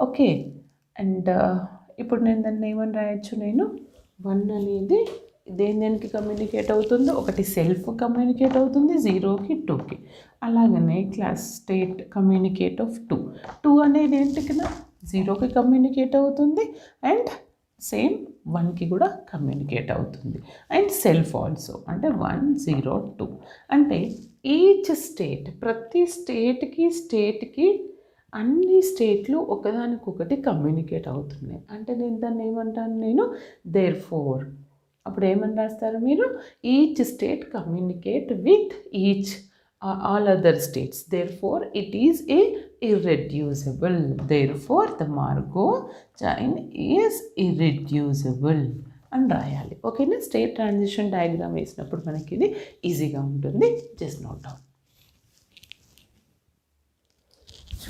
Okay. And ఇప్పుడు నేను దాన్ని ఏమని రాయొచ్చు, నేను 1 అనేది దేనికి కమ్యూనికేట్ అవుతుందో, ఒకటి సెల్ఫ్ కమ్యూనికేట్ అవుతుంది 0కి 2కి. అలాగనే క్లాస్ స్టేట్ కమ్యూనికేట్ ఆఫ్ 2 అనేది ఏంటి కదా 0కి కమ్యూనికేట్ అవుతుంది అండ్ సేమ్ 1కి కూడా కమ్యూనికేట్ అవుతుంది అండ్ సెల్ఫ్ ఆల్సో అంటే 1 0 2 అంటే ఈచ్ స్టేట్ ప్రతి స్టేట్కి అన్ని స్టేట్లు ఒకదానికొకటి కమ్యూనికేట్ అవుతున్నాయి. అంటే నేను దాన్ని ఏమంటాను, నేను దేర్ఫోర్ అప్పుడు ఏమని రాస్తారు మీరు, each state communicate with each all other states, therefore it is a irreducible, therefore the Margo chain is irreducible అని రాయాలి. ఓకేనా? స్టేట్ ట్రాన్సిషన్ డయాగ్రామ్ వేసినప్పుడు మనకి ఇది ఈజీగా ఉంటుంది. Just note down.